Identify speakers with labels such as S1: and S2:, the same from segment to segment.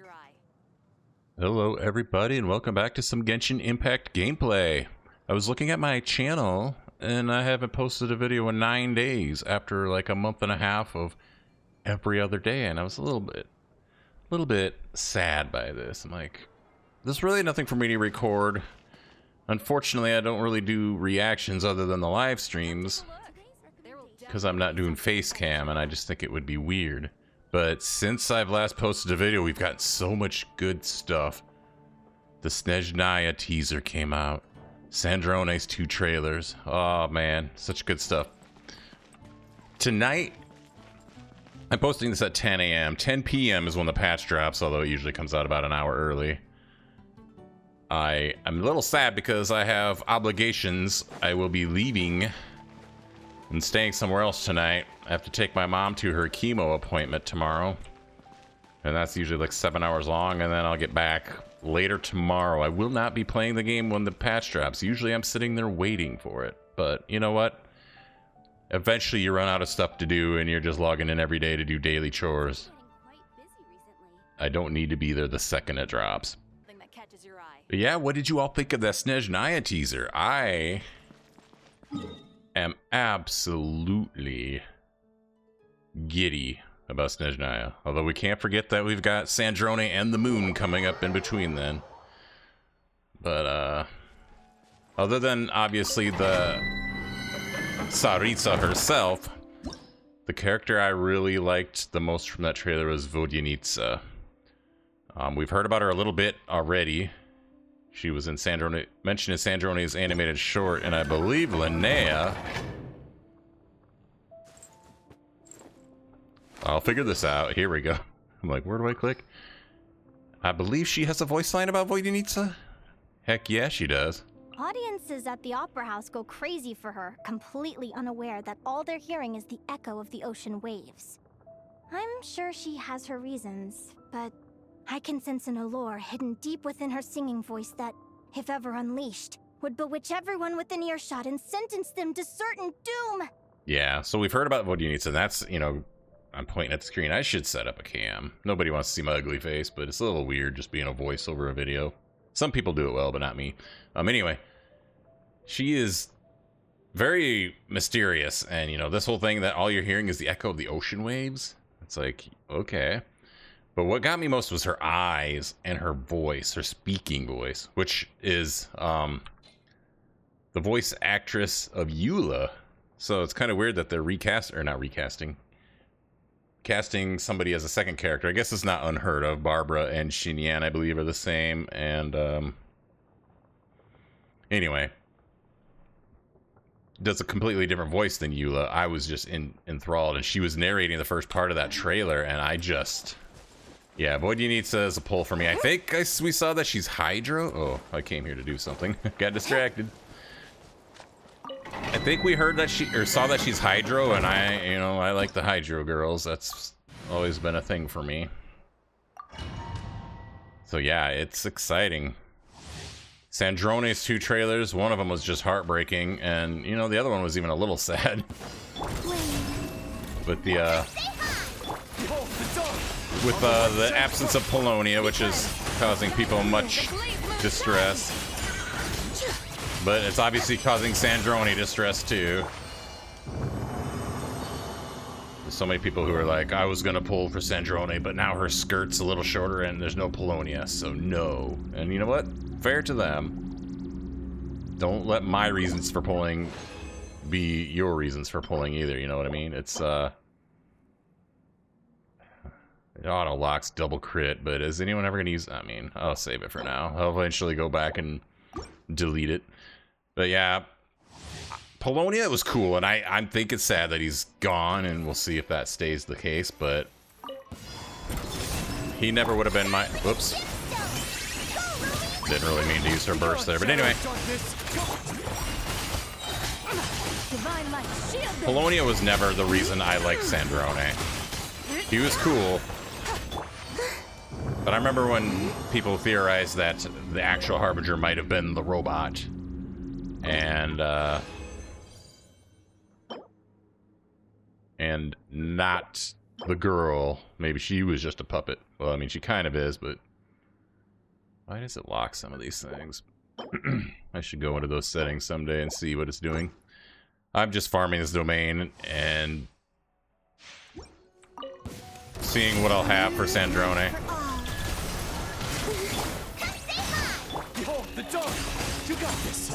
S1: your eye.
S2: Hello everybody and welcome back to some Genshin Impact gameplay. I was looking at my channel and I haven't posted a video in 9 days after like a month and a half of every other day, and I was a little bit sad by this. I'm like, there's really nothing for me to record. Unfortunately, I don't really do reactions other than the live streams because I'm not doing face cam and I just think it would be weird. But since I've last posted a video, we've got so much good stuff. The Snezhnaya teaser came out. Sandrone's 2 trailers. Oh man, such good stuff. Tonight, I'm posting this at 10 a.m. 10 p.m. is when the patch drops, although it usually comes out about an hour early. I'm a little sad because I have obligations. I will be leaving and staying somewhere else tonight. I have to take my mom to her chemo appointment tomorrow, and that's usually like 7 hours long, and then I'll get back later tomorrow. I will not be playing the game when the patch drops. Usually I'm sitting there waiting for it, but you know what? Eventually you run out of stuff to do and you're just logging in every day to do daily chores. I don't need to be there the second it drops. But yeah, what did you all think of that Snezhnaya teaser? I am absolutely giddy about Snezhnaya. Although we can't forget that we've got Sandrone and the moon coming up in between then. But other than obviously the Tsaritsa herself, the character I really liked the most from that trailer was Vodyanitsa. We've heard about her a little bit already. She was in Sandrone, mentioned in Sandrone's animated short, and I believe Linnea. I'll figure this out. Here we go. I'm like, where do I click? I believe she has a voice line about Vodyanitsa. Heck yeah, she does.
S3: Audiences at the Opera House go crazy for her, completely unaware that all they're hearing is the echo of the ocean waves. I'm sure she has her reasons, but I can sense an allure hidden deep within her singing voice that, if ever unleashed, would bewitch everyone within earshot and sentence them to certain doom. Yeah,
S2: so we've heard about Vodyanitsa, and that's, you know, I'm pointing at the screen. I should set up a cam. Nobody wants to see my ugly face, but it's a little weird just being a voice over a video. Some people do it well, but not me. Anyway, she is very mysterious, and, you know, this whole thing that all you're hearing is the echo of the ocean waves. It's like, okay. But what got me most was her eyes and her voice, her speaking voice, which is the voice actress of Eula. So it's kind of weird that they're casting somebody as a second character. I guess it's not unheard of. Barbara and Xinyan, I believe, are the same. And anyway, does a completely different voice than Eula. I was just enthralled, and she was narrating the first part of that trailer, and I just... Yeah, Vodyanitsa is a pull for me. I think we saw that she's Hydro. Oh, I came here to do something. Got distracted. I think we heard that saw that she's Hydro, and I like the Hydro girls. That's always been a thing for me. So yeah, it's exciting. Sandrone's 2 trailers, one of them was just heartbreaking, and you know, the other one was even a little sad. But the absence of Polonia, which is causing people much distress. But it's obviously causing Sandrone distress too. There's so many people who are like, I was gonna pull for Sandrone, but now her skirt's a little shorter and there's no Polonia, so no. And you know what? Fair to them. Don't let my reasons for pulling be your reasons for pulling either, you know what I mean? It's it auto locks double crit, but is anyone ever gonna use? I mean, I'll save it for now. I'll eventually go back and delete it. But yeah, Polonia was cool, and I think it's sad that he's gone, and we'll see if that stays the case. But he never would have been my. Whoops. Didn't really mean to use her burst there, but anyway. Polonia was never the reason I liked Sandrone. He was cool. But I remember when people theorized that the actual Harbinger might have been the robot. And not the girl. Maybe she was just a puppet. Well, I mean, she kind of is, but why does it lock some of these things? I should go into those settings someday and see what it's doing. I'm just farming this domain and seeing what I'll have for Sandrone.
S1: Behold, the dog! You got this!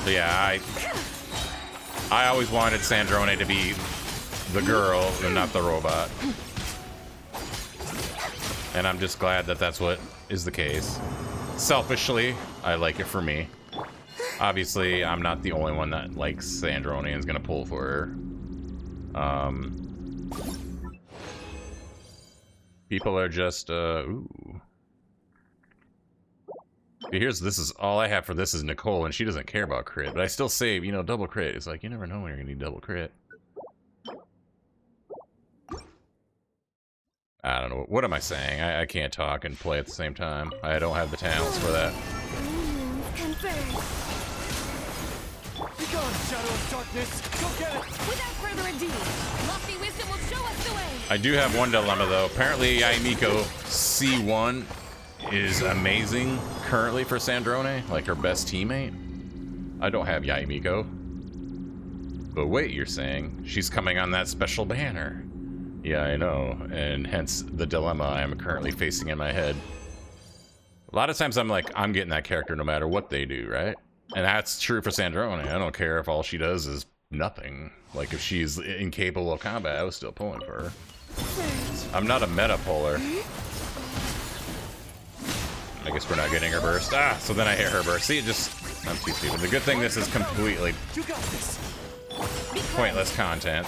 S2: So yeah, I always wanted Sandrone to be the girl and not the robot. And I'm just glad that that's what is the case. Selfishly, I like it for me. Obviously, I'm not the only one that likes Sandrone and is gonna pull for her. People are just, ooh. This is all I have for this is Nicole, and she doesn't care about crit, but I still save, you know, double crit. It's like, you never know when you're gonna need double crit. I don't know. What am I saying? I can't talk and play at the same time. I don't have the talents for that.
S1: Be gone, shadow of darkness! Go get it!
S4: Without further ado, lofty wisdom will show us the way.
S2: I do have one dilemma, though. Apparently, Yaimiko C1 is amazing currently for Sandrone, like her best teammate. I don't have Yaimiko. But wait, you're saying she's coming on that special banner. Yeah, I know, and hence the dilemma I am currently facing in my head. A lot of times I'm like, I'm getting that character no matter what they do, right? And that's true for Sandrone. I don't care if all she does is nothing. Like, if she's incapable of combat, I was still pulling for her. I'm not a meta puller. I guess we're not getting her burst. Ah, so then I hit her burst. See, I'm too stupid. The good thing this is completely pointless content.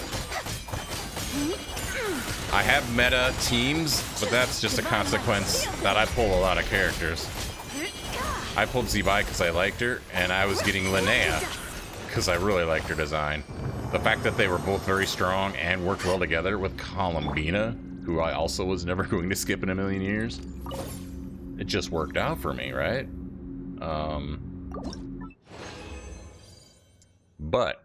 S2: I have meta teams, but that's just a consequence that I pull a lot of characters. I pulled Zebai because I liked her, and I was getting Linnea because I really liked her design. The fact that they were both very strong and worked well together with Columbina, who I also was never going to skip in a million years, it just worked out for me, right? But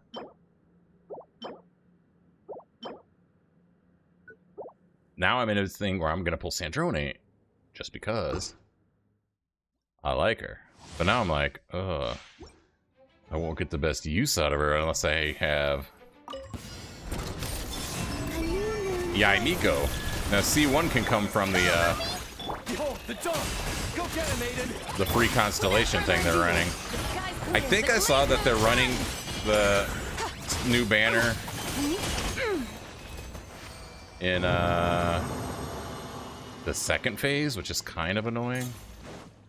S2: now I'm in a thing where I'm gonna pull Sandrone just because I like her. But now I'm like, I won't get the best use out of her unless I have Yaimiko. Now C1 can come from the
S1: Behold, the dog! Go get him, Aiden!
S2: the free constellation thing they're running. I think I saw that they're running the new banner in the second phase, which is kind of annoying.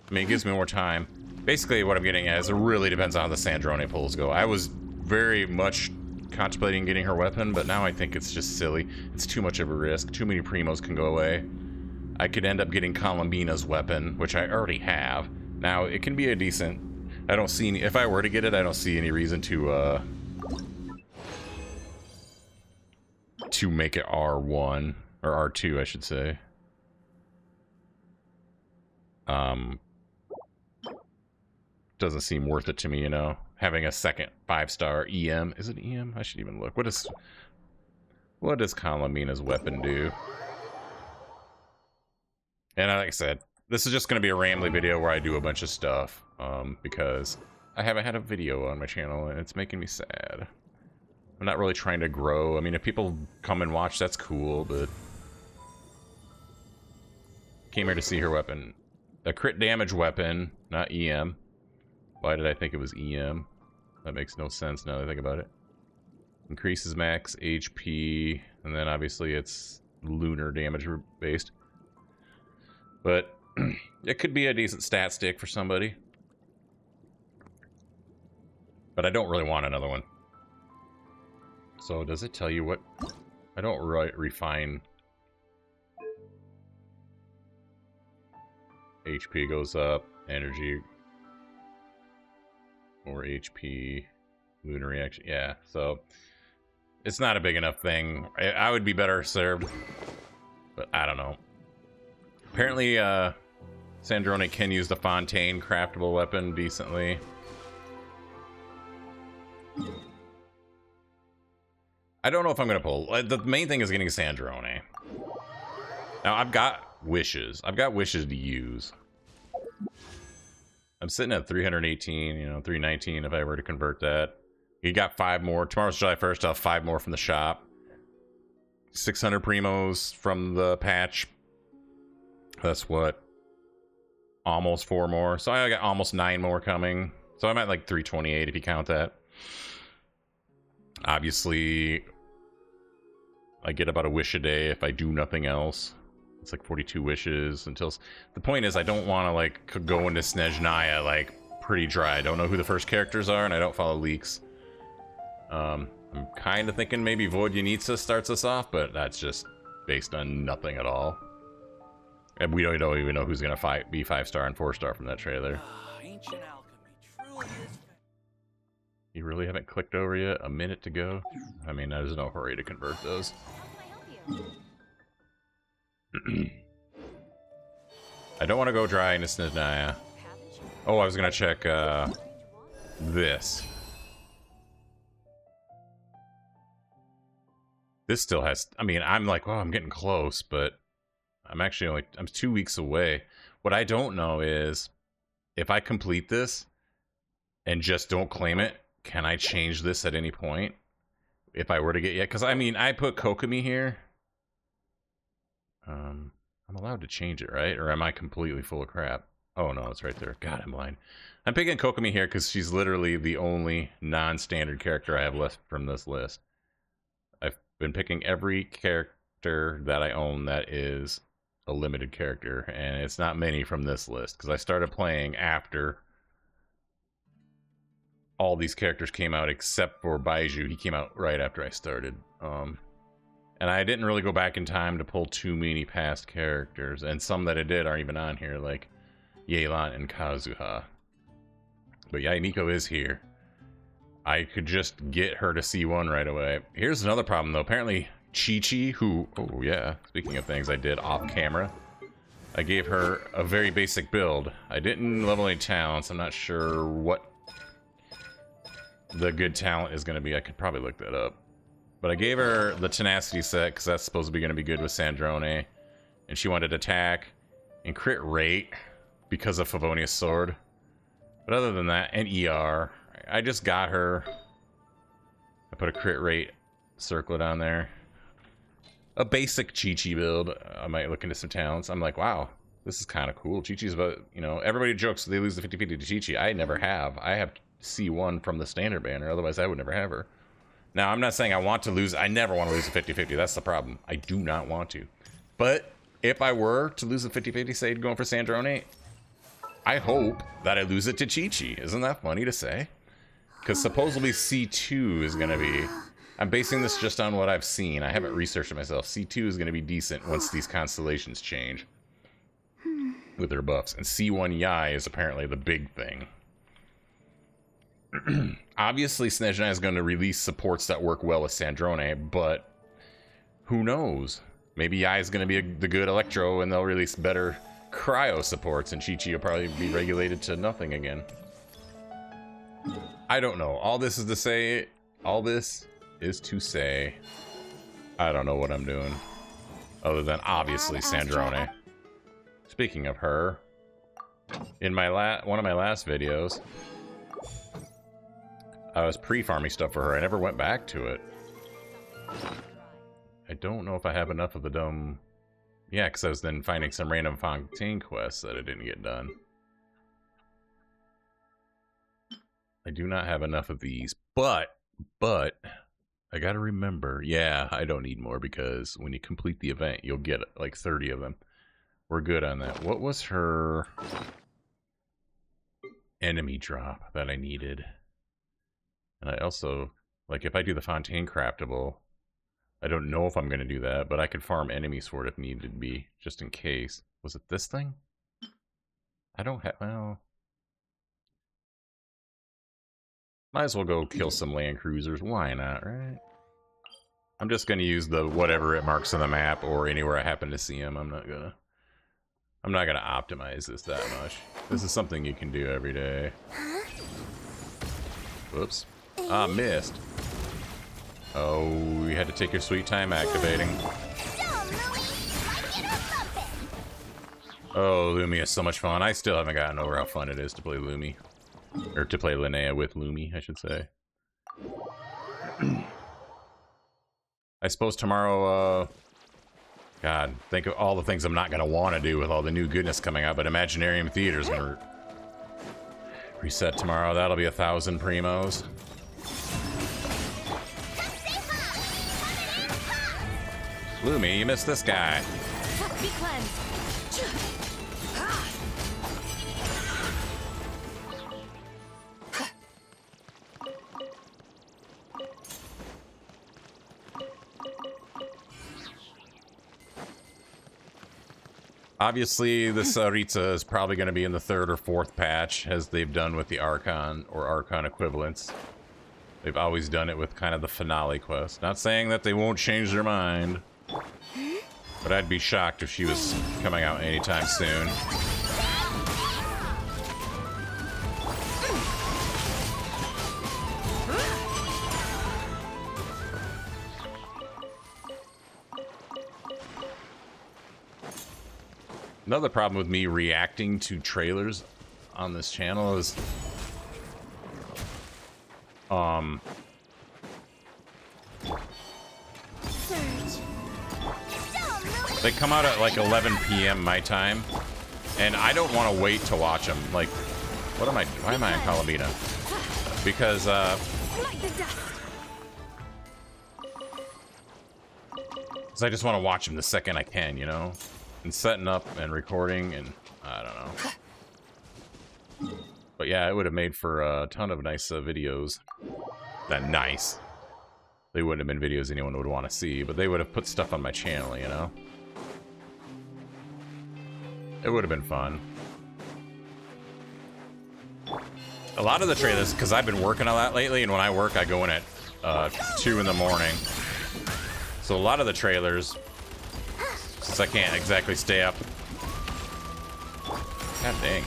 S2: I mean, it gives me more time. Basically, what I'm getting at is it really depends on how the Sandrone pulls go. I was very much contemplating getting her weapon, but now I think it's just silly. It's too much of a risk. Too many primos can go away. I could end up getting Columbina's weapon, which I already have. Now, it can be a decent... I don't see any... If I were to get it, I don't see any reason to make it R1. Or R2, I should say. Doesn't seem worth it to me, you know? Having a second 5-star EM. Is it EM? I should even look. What does Columbina's weapon do? And like I said, this is just going to be a rambly video where I do a bunch of stuff. Because I haven't had a video on my channel and it's making me sad. I'm not really trying to grow. I mean, if people come and watch, that's cool, but... Came here to see her weapon. A crit damage weapon, not EM. Why did I think it was EM? That makes no sense now that I think about it. Increases max HP, and then obviously it's lunar damage based. But it could be a decent stat stick for somebody. But I don't really want another one. So does it tell you what? I don't refine. HP goes up, energy, more HP, lunar reaction. Yeah, so it's not a big enough thing. I would be better served, but I don't know. Apparently, Sandrone can use the Fontaine craftable weapon decently. I don't know if I'm gonna pull. The main thing is getting Sandrone. Now I've got wishes. I've got wishes to use. I'm sitting at 318, you know, 319 if I were to convert that. You got 5 more. Tomorrow's July 1st, I'll have 5 more from the shop. 600 primos from the patch. That's what? Almost 4 more. So I got almost 9 more coming. So I'm at like 328 if you count that. Obviously, I get about a wish a day if I do nothing else. It's like 42 wishes until... The point is, I don't want to like go into Snezhnaya like pretty dry. I don't know who the first characters are, and I don't follow leaks. I'm kind of thinking maybe Void Yanitsa starts us off, but that's just based on nothing at all. And we don't even know who's going to be 5-star and 4-star from that trailer.
S1: Ancient alchemy truly is.
S2: You really haven't clicked over yet? A minute to go? I mean, there's no hurry to convert those.
S3: How can I help you?
S2: I don't want to go dry into Snezhnaya. Oh, I was going to check this. This still has... I mean, I'm like, well, I'm getting close, but I'm actually only... I'm 2 weeks away. What I don't know is, if I complete this and just don't claim it, can I change this at any point? If I were to get yet? Because, I mean, I put Kokomi here. I'm allowed to change it, right? Or am I completely full of crap? Oh, no, it's right there. God, I'm blind. I'm picking Kokomi here because she's literally the only non-standard character I have left from this list. I've been picking every character that I own that is a limited character, and it's not many from this list because I started playing after all these characters came out except for Baiju. He came out right after I started. And I didn't really go back in time to pull too many past characters, and some that I did aren't even on here, like Yelan and Kazuha. But yeah, Nico is here. I could just get her to C1 right away. Here's another problem though. Apparently Chi-Chi, who, oh yeah, speaking of things I did off camera, I gave her a very basic build. I didn't level any talents. I'm not sure what the good talent is going to be. I could probably look that up. But I gave her the tenacity set because that's supposed to be going to be good with Sandrone. And she wanted attack and crit rate because of Favonius Sword. But other than that, and ER, I just got her. I put a crit rate circlet on there. A basic Chi-Chi build. I might look into some talents. I'm like, wow, this is kind of cool. Chi-Chi's about, you know, everybody jokes they lose the 50-50 to Chi-Chi. I never have. I have C1 from the standard banner, otherwise I would never have her. Now, I'm not saying I want to lose. I never want to lose a 50-50. That's the problem. I do not want to. But if I were to lose a 50-50, say, going for Sandrone, I hope that I lose it to Chi-Chi. Isn't that funny to say? Because supposedly C2 is going to be... I'm basing this just on what I've seen. I haven't researched it myself. C2 is going to be decent once these constellations change with their buffs. And C1 Yai is apparently the big thing. Obviously, Snezhnaya is going to release supports that work well with Sandrone, but who knows? Maybe Yai is going to be the good Electro, and they'll release better Cryo supports, and Chi-Chi will probably be regulated to nothing again. I don't know. All this is to say, I don't know what I'm doing, other than obviously Sandrone. Speaking of her, in my one of my last videos, I was pre-farming stuff for her. I never went back to it. I don't know if I have enough of the dumb... Yeah, because I was then finding some random Fontaine quests that I didn't get done. I do not have enough of these, but I gotta remember, yeah, I don't need more because when you complete the event, you'll get like 30 of them. We're good on that. What was her enemy drop that I needed? And I also, like, if I do the Fontaine craftable, I don't know if I'm going to do that, but I could farm enemies for it if needed to be, just in case. Was it this thing? I don't have, well... Might as well go kill some land cruisers. Why not, right? I'm just going to use the whatever it marks on the map or anywhere I happen to see them. I'm not gonna optimize this that much. This is something you can do every day. Whoops. Ah, missed. Oh, you had to take your sweet time activating. Oh, Lumi is so much fun. I still haven't gotten over how fun it is to play Lumi. Or to play Linnea with Lumi, I should say. I suppose tomorrow, God, think of all the things I'm not going to want to do with all the new goodness coming out, but Imaginarium Theater is going to reset tomorrow. That'll be 1,000 primos. Lumi, you missed this guy.
S4: Be cleansed.
S2: Obviously, this Ritza is probably going to be in the 3rd or 4th patch, as they've done with the Archon or Archon equivalents. They've always done it with kind of the finale quest. Not saying that they won't change their mind, but I'd be shocked if she was coming out anytime soon. Another problem with me reacting to trailers on this channel is they come out at like 11 p.m. my time, and I don't want to wait to watch them. Like, what am I? Why am I in Calamita? Because I just want to watch them the second I can, you know? And setting up and recording, and I don't know. But yeah, it would have made for a ton of nice videos. Not nice. They wouldn't have been videos anyone would want to see, but they would have put stuff on my channel, you know? It would have been fun. A lot of the trailers, because I've been working a lot lately, and when I work, I go in at 2 in the morning. So a lot of the trailers, since I can't exactly stay up. God dang.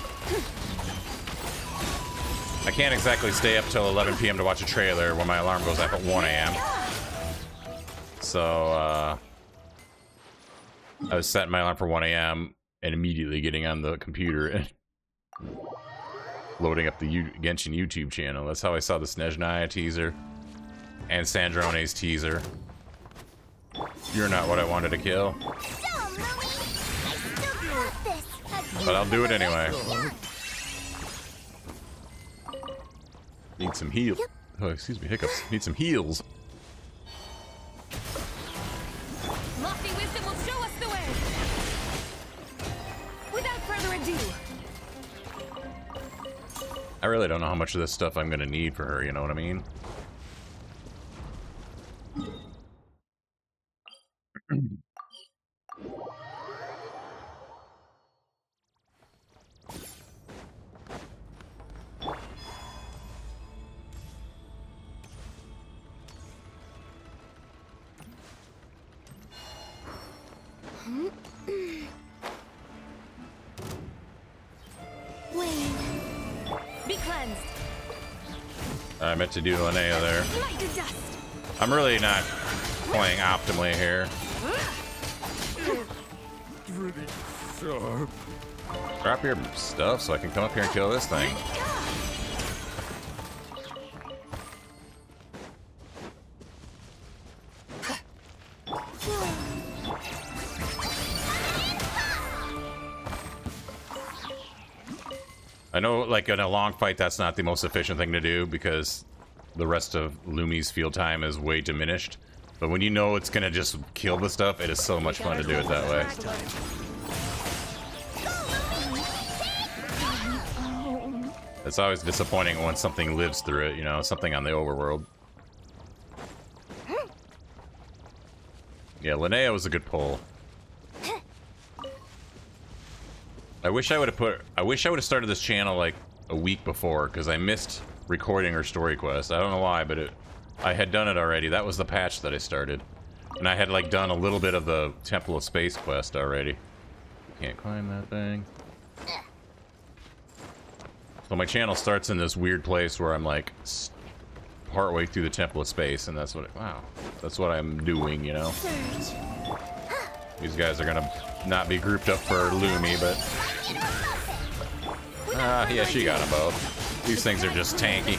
S2: I can't exactly stay up till 11 p.m. to watch a trailer when my alarm goes off at 1 a.m. So, I was setting my alarm for 1 a.m. and immediately getting on the computer and loading up the Genshin YouTube channel. That's how I saw the Snezhnaya teaser and Sandrone's teaser. You're not what I wanted to kill. But I'll do it anyway. Need some heals. Oh, excuse me, hiccups. Need some heals.
S4: Lofty wisdom will show us the way. Without further ado.
S2: I really don't know how much of this stuff I'm gonna need for her, you know what I mean?
S4: Be cleansed.
S2: I meant to do Linnea there.
S4: Light to dust.
S2: I'm really not playing optimally here.
S1: Pretty sharp.
S2: Drop your stuff so I can come up here and kill this thing. I know, like, in a long fight, that's not the most efficient thing to do because the rest of Lumi's field time is way diminished. But when you know it's gonna just kill the stuff, it is so much fun to do it that way. It's always disappointing when something lives through it, you know, something on the overworld. Yeah, Linnea was a good pull. I wish I would have started this channel like a week before, because I missed recording her story quest. I don't know why, but I had done it already. That was the patch that I started. And I had like done a little bit of the Temple of Space quest already. Can't climb that thing. So my channel starts in this weird place where I'm like partway through the Temple of Space, and that's what wow, that's what I'm doing, you know. These guys are gonna not be grouped up for Lumi, but yeah, she got them both. These things are just tanky.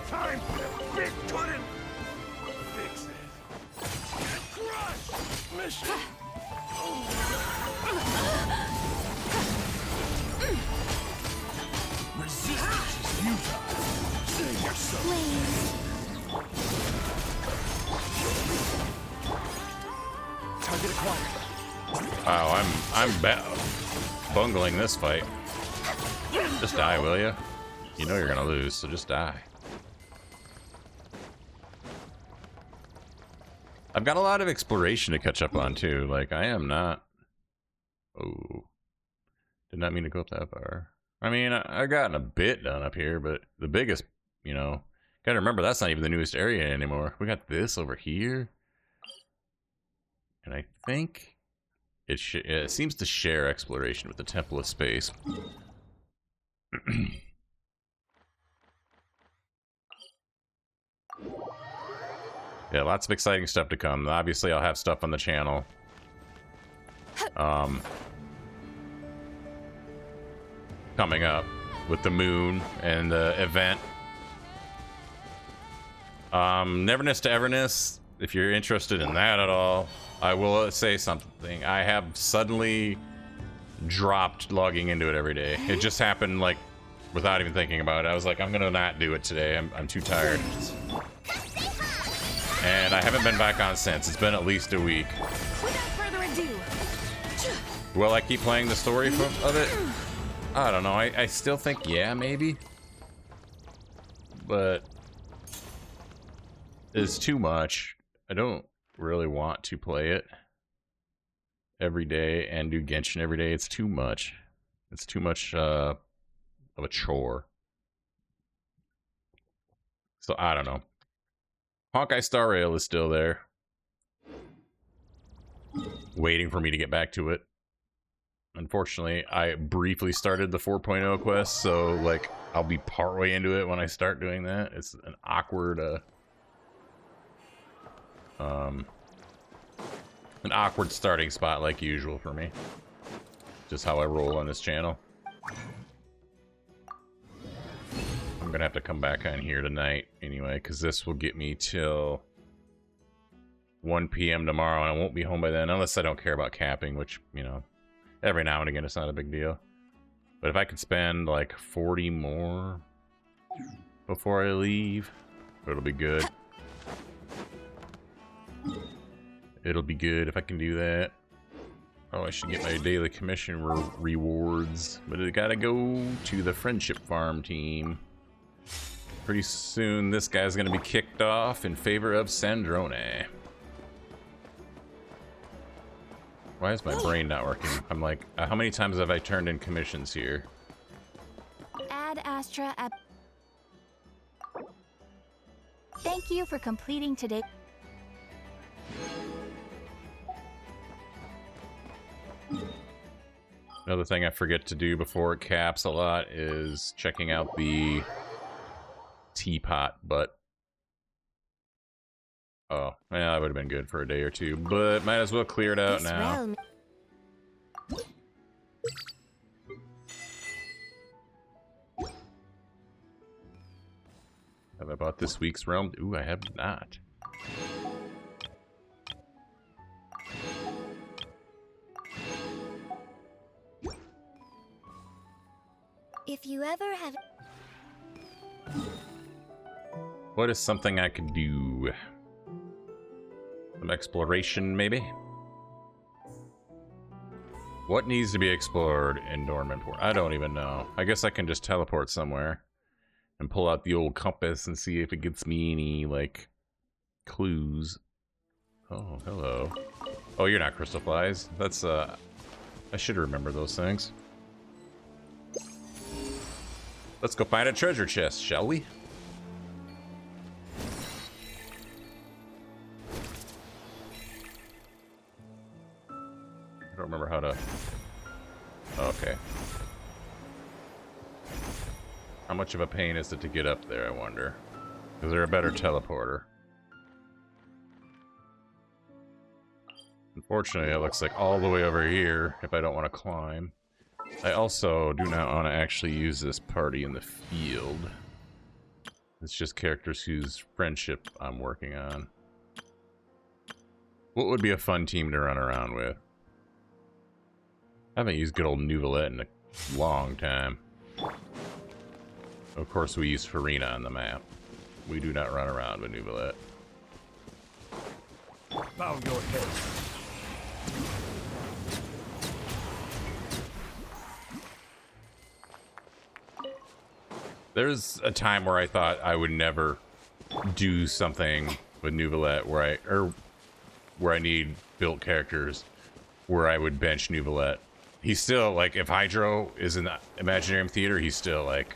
S1: Time for the big pudding. Fix it. Crush. Mission. Resistance is futile. Save yourself. Target acquired.
S2: Wow, I'm bungling this fight. Just die, will you? You know you're gonna lose, so just die. I've got a lot of exploration to catch up on too. Like I am not. Oh, did not mean to go up that far. I mean, I've gotten a bit done up here, but the biggest, you know, gotta remember that's not even the newest area anymore. We got this over here, and I think it seems to share exploration with the Temple of Space. Yeah, lots of exciting stuff to come. Obviously, I'll have stuff on the channel. Coming up with the moon and the event. Neverness to Everness, if you're interested in that at all, I will say something. I have suddenly dropped logging into it every day. It just happened like without even thinking about it. I was like, I'm gonna not do it today. I'm too tired. And I haven't been back on since. It's been at least a week.
S4: Without further ado.
S2: Will I keep playing the story of it? I don't know. I still think, yeah, maybe. But it's too much. I don't really want to play it every day and do Genshin every day. It's too much. It's too much of a chore. So I don't know. Honkai Star Rail is still there, waiting for me to get back to it. Unfortunately, I briefly started the 4.0 quest, so like I'll be partway into it when I start doing that. It's an awkward starting spot like usual for me. Just how I roll on this channel. I'm gonna have to come back on here tonight anyway, because this will get me till 1 p.m. tomorrow, and I won't be home by then, unless I don't care about capping, which, you know, every now and again it's not a big deal. But if I could spend like 40 more before I leave, it'll be good. It'll be good if I can do that. Oh, I should get my daily commission rewards, but it gotta go to the friendship farm team. Pretty soon, this guy's gonna be kicked off in favor of Sandrone. Why is my brain not working? I'm like, how many times have I turned in commissions here?
S3: Add Astra at... Thank you for completing today.
S2: Another thing I forget to do before it caps a lot is checking out the teapot, but oh, yeah, that would have been good for a day or two, but might as well clear it out now. Have I bought this week's realm? Ooh, I have not.
S3: If you ever have...
S2: What is something I could do? Some exploration, maybe? What needs to be explored in Dormant Port? I don't even know. I guess I can just teleport somewhere and pull out the old compass and see if it gets me any, like, clues. Oh, hello. Oh, you're not crystal flies. That's, I should remember those things. Let's go find a treasure chest, shall we? I don't remember how to Okay. How much of a pain is it to get up there, I wonder? Is there a better teleporter? Unfortunately, it looks like all the way over here if I don't want to climb. I also do not want to actually use this party in the field. It's just characters whose friendship I'm working on. What would be a fun team to run around with? I haven't used good old Nuvolette in a long time. Of course, we use Farina on the map. We do not run around with Nuvolette.
S1: Bow your head.
S2: There's a time where I thought I would never do something with Nuvolette where I need built characters where I would bench Nuvolette. He's still like, if Hydro is in the Imaginarium Theater, he's still like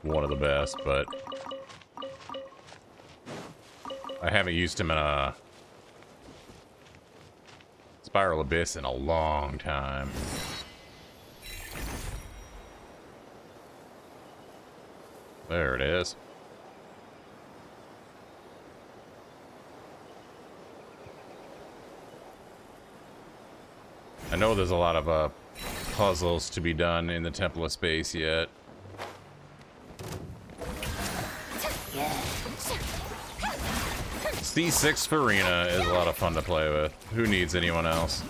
S2: one of the best, but I haven't used him in a Spiral Abyss in a long time. There it is. I know there's a lot of puzzles to be done in the Temple of Space yet. C6 Farina is a lot of fun to play with. Who needs anyone else?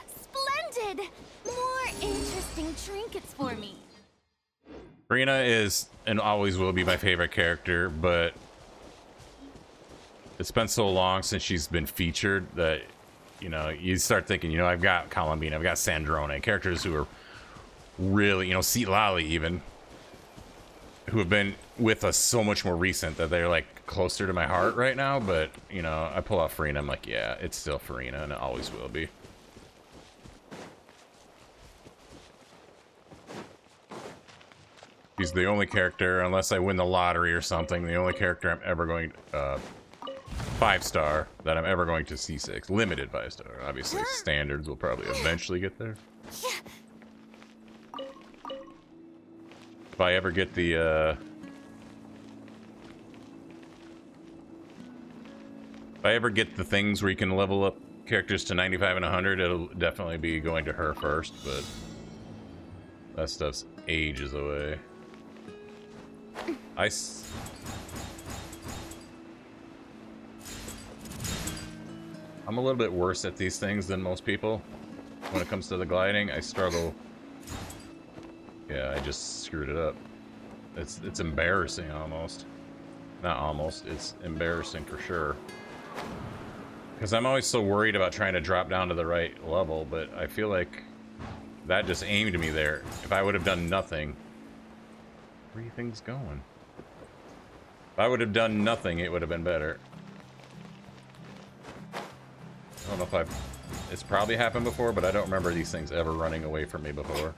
S4: Splendid! More interesting trinkets for me.
S2: Farina is and always will be my favorite character, but it's been so long since she's been featured that, you know, you start thinking, you know, I've got Columbine, I've got Sandrone, characters who are really, you know, Seat Lally even, who have been with us so much more recent that they're like closer to my heart right now. But, you know, I pull out Farina, I'm like, yeah, it's still Farina and it always will be. He's the only character, unless I win the lottery or something, the only character I'm ever going to, 5-star that I'm ever going to C6. Limited 5-star. Obviously, standards will probably eventually get there. If I ever get the, if I ever get the things where you can level up characters to 95 and 100, it'll definitely be going to her first, but that stuff's ages away. I'm a little bit worse at these things than most people. When it comes to the gliding, I struggle. Yeah, I just screwed it up. It's embarrassing almost. Not almost, it's embarrassing for sure. Because I'm always so worried about trying to drop down to the right level, but I feel like that just aimed me there. If I would have done nothing... Where are things going? If I would have done nothing, it would have been better. I don't know if it's probably happened before, but I don't remember these things ever running away from me before.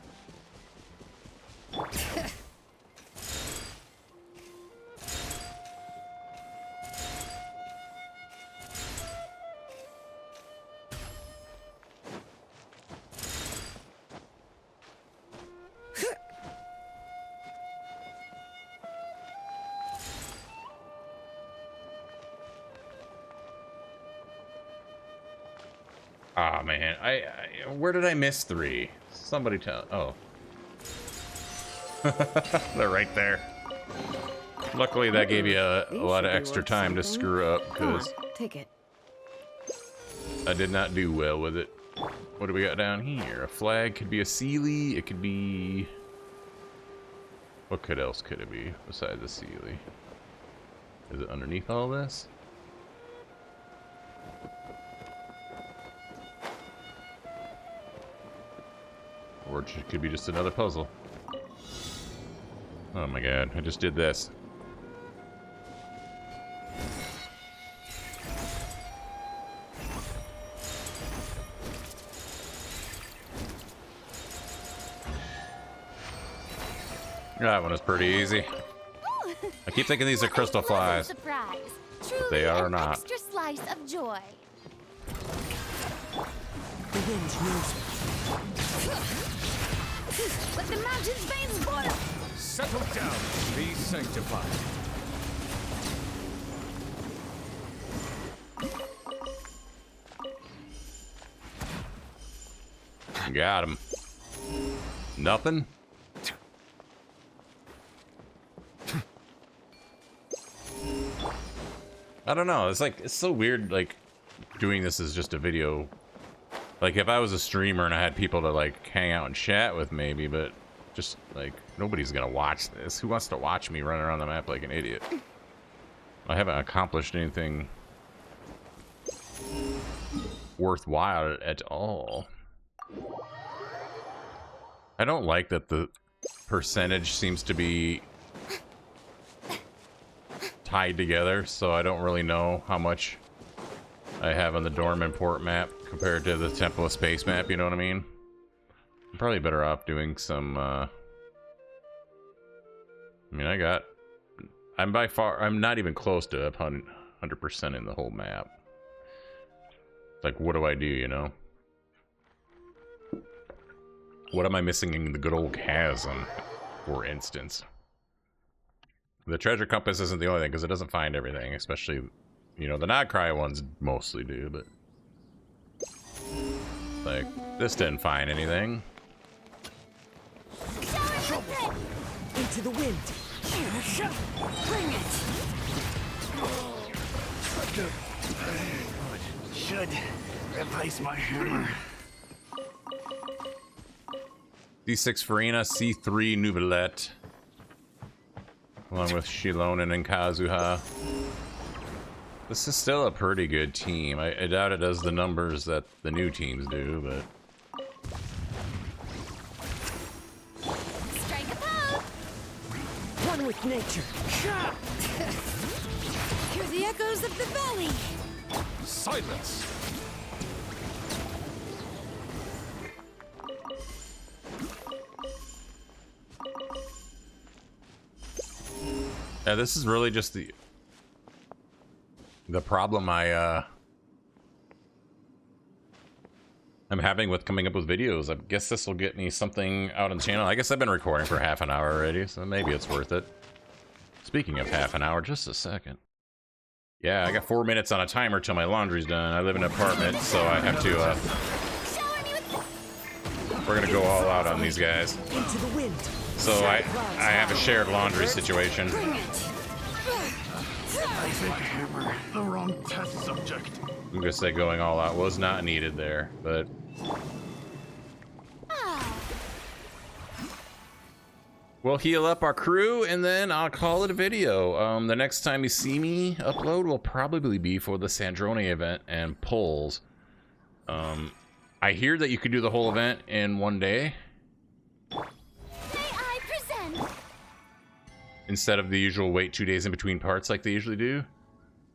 S2: Ah, man, where did I miss 3? Somebody tell. Oh. They're right there. Luckily, that gave you a lot of extra time to screw up, because
S4: Take it.
S2: I did not do well with it. What do we got down here? A flag could be a Sealy. It could be... What else could it be besides a Sealy? Is it underneath all this? Or it could be just another puzzle. Oh my god, I just did this. That one is pretty easy. I keep thinking these are crystal flies.
S3: Surprise.
S4: Truly
S2: They are
S4: an
S2: not.
S4: extra slice of joy.
S5: The wind knows me.
S4: Let the mountain's veins boil.
S1: Settle down. Be sanctified.
S2: Got him. Nothing? I don't know. It's like, it's so weird, like, doing this as just a video. Like, if I was a streamer and I had people to, like, hang out and chat with, maybe, but just, like, nobody's gonna watch this. Who wants to watch me run around the map like an idiot? I haven't accomplished anything worthwhile at all. I don't like that the percentage seems to be tied together, so I don't really know how much I have on the dorm import map compared to the Temple of Space map, you know what I mean? I'm probably better off doing some, I mean, I'm by far, I'm not even close to 100% in the whole map. It's like, what do I do, you know? What am I missing in the good old chasm, for instance? The treasure compass isn't the only thing, because it doesn't find everything, especially, you know, the not cry ones mostly do, but like, this didn't find anything.
S5: Into the wind.
S4: Bring it.
S1: Should replace my hammer.
S2: D6 Farina, C3 Nubilette, along with Shilonen and Kazuha. This is still a pretty good team. I doubt it does the numbers that the new teams do, but...
S4: Strike a pose.
S5: One with nature.
S4: Hear the echoes of the valley.
S1: Silence.
S2: Yeah, this is really just the problem I'm having with coming up with videos. I guess this will get me something out on the channel. I guess I've been recording for half an hour already, so maybe it's worth it. Speaking of half an hour, just a second. Yeah, I got 4 minutes on a timer till my laundry's done. I live in an apartment, so I have to, we're gonna go all out on these guys.
S5: Into the wind.
S2: So I have a shared laundry situation.
S4: Bring it.
S1: I think hammer. The wrong test subject.
S2: I'm gonna say going all out was not needed there, but we'll heal up our crew and then I'll call it a video. The next time you see me upload will probably be for the Sandrone event and polls. I hear that you could do the whole event in one day
S4: May I present?
S2: instead of the usual wait 2 days in between parts like they usually do.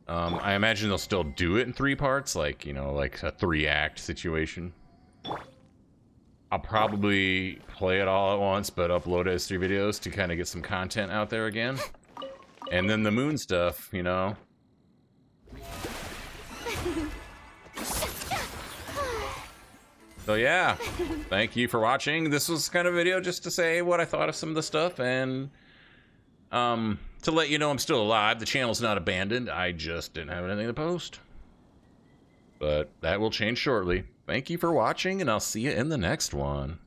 S2: I imagine they'll still do it in 3 parts, like, you know, like a 3-act situation. I'll probably play it all at once, but upload it as 3 videos to kind of get some content out there again. And then the moon stuff, you know. So yeah, thank you for watching. This was kind of a video just to say what I thought of some of the stuff and to let you know I'm still alive. The channel's not abandoned. I just didn't have anything to post. But that will change shortly. Thank you for watching, and I'll see you in the next one.